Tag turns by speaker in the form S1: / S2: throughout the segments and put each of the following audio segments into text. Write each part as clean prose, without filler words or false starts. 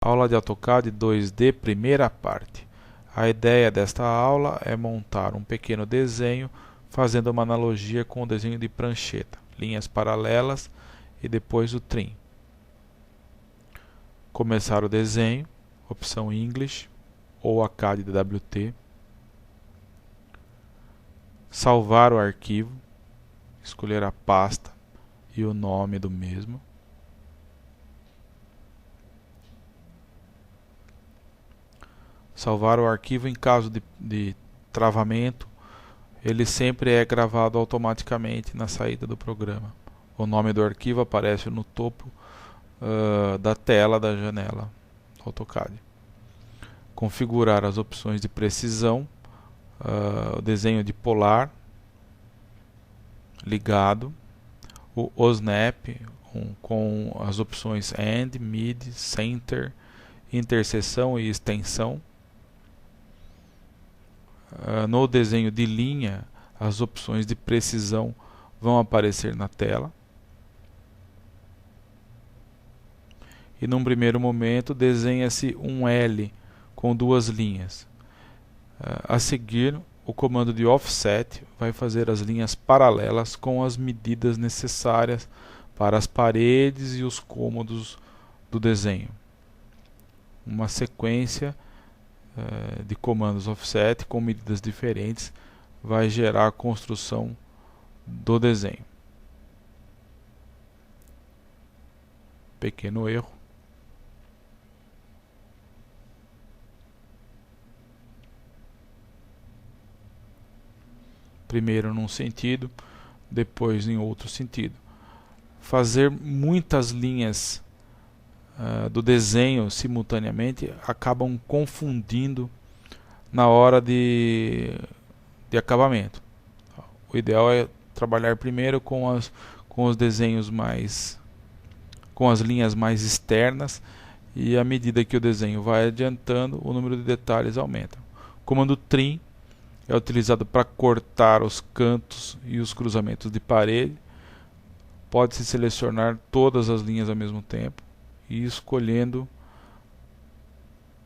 S1: Aula de AutoCAD 2D, primeira parte. A ideia desta aula é montar um pequeno desenho fazendo uma analogia com o desenho de prancheta, linhas paralelas e depois o trim. Começar o desenho, opção English ou AutoCAD DWT. Salvar o arquivo, escolher a pasta e o nome do mesmo. Salvar o arquivo em caso de travamento, ele sempre é gravado automaticamente na saída do programa. O nome do arquivo aparece no topo da tela da janela AutoCAD. Configurar as opções de precisão, o desenho de polar ligado, o OSNAP com as opções End, Mid, Center, interseção e extensão. No desenho de linha, as opções de precisão vão aparecer na tela. E num primeiro momento desenha-se um L com duas linhas. A seguir, o comando de Offset vai fazer as linhas paralelas com as medidas necessárias para as paredes e os cômodos do desenho. Uma sequência de comandos offset com medidas diferentes vai gerar a construção do desenho. Pequeno erro. Primeiro num sentido, depois em outro sentido. Fazer muitas linhas do desenho simultaneamente acabam confundindo na hora de acabamento. O ideal é trabalhar primeiro com os desenhos com as linhas mais externas, e à medida que o desenho vai adiantando, o número de detalhes aumenta. O comando Trim é utilizado para cortar os cantos e os cruzamentos de parede. Pode-se selecionar todas as linhas ao mesmo tempo e escolhendo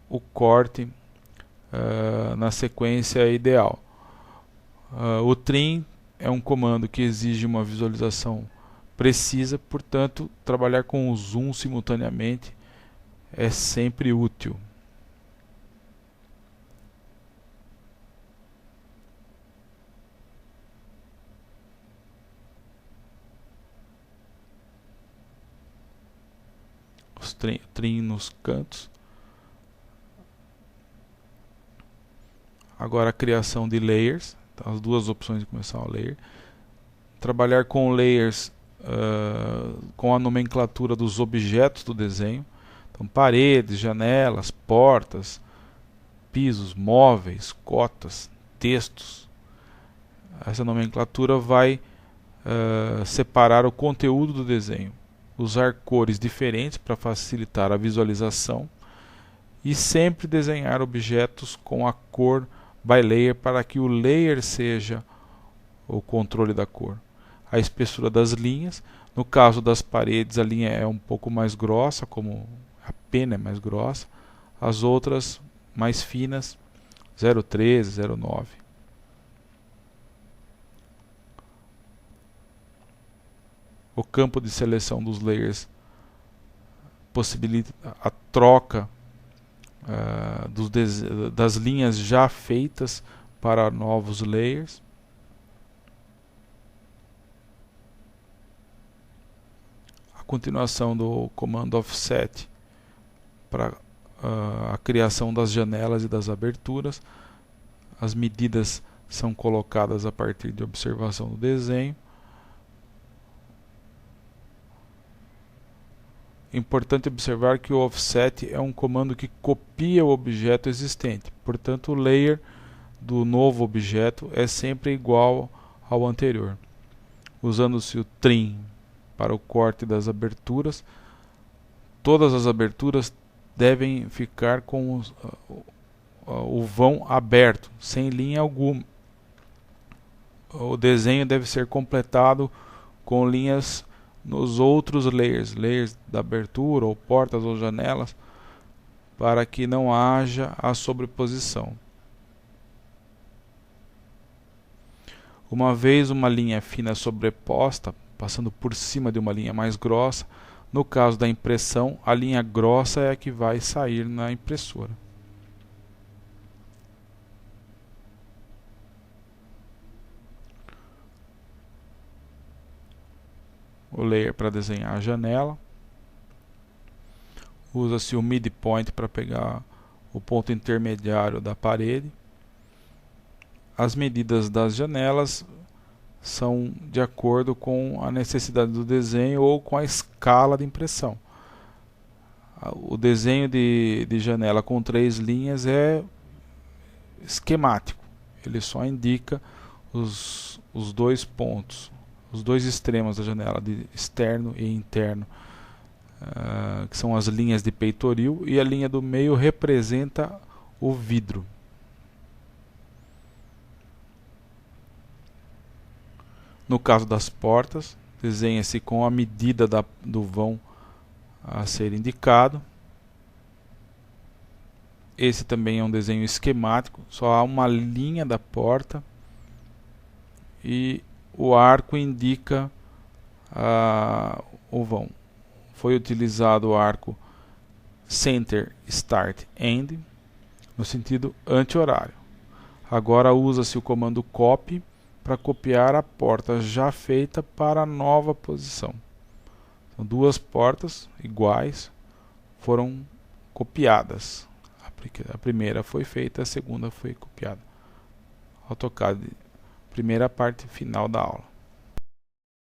S1: o corte na sequência ideal. O Trim é um comando que exige uma visualização precisa, portanto, trabalhar com o zoom simultaneamente é sempre útil. Os trim nos cantos. Agora a criação de layers, então, as duas opções de começar o layer. Trabalhar com layers com a nomenclatura dos objetos do desenho. Então, paredes, janelas, portas, pisos, móveis, cotas, textos. Essa nomenclatura vai separar o conteúdo do desenho. Usar cores diferentes para facilitar a visualização e sempre desenhar objetos com a cor by layer para que o layer seja o controle da cor. A espessura das linhas, no caso das paredes a linha é um pouco mais grossa, como a pena é mais grossa, as outras mais finas, 0,13, 0,9. O campo de seleção dos layers possibilita a troca das linhas já feitas para novos layers. A continuação do comando Offset para a criação das janelas e das aberturas. As medidas são colocadas a partir de observação do desenho. Importante observar que o Offset é um comando que copia o objeto existente, portanto o layer do novo objeto é sempre igual ao anterior. Usando-se o Trim para o corte das aberturas, todas as aberturas devem ficar com o vão aberto, sem linha alguma. O desenho deve ser completado com linhas nos outros layers da abertura, ou portas ou janelas, para que não haja a sobreposição. Uma vez uma linha fina sobreposta, passando por cima de uma linha mais grossa, no caso da impressão, a linha grossa é a que vai sair na impressora. O layer para desenhar a janela. Usa-se o midpoint para pegar o ponto intermediário da parede. As medidas das janelas são de acordo com a necessidade do desenho ou com a escala de impressão. O desenho de janela com 3 linhas é esquemático. Ele só indica os 2 pontos, os 2 extremos da janela, de externo e interno, que são as linhas de peitoril, e a linha do meio representa o vidro. No caso das portas, desenha-se com a medida do vão a ser indicado. Esse também é um desenho esquemático, só há uma linha da porta e o arco indica o vão. Foi utilizado o arco Center Start End no sentido anti-horário. Agora usa-se o comando copy para copiar a porta já feita para a nova posição. São 2 portas iguais, foram copiadas. A primeira foi feita, a segunda foi copiada. AutoCAD, primeira parte final da aula.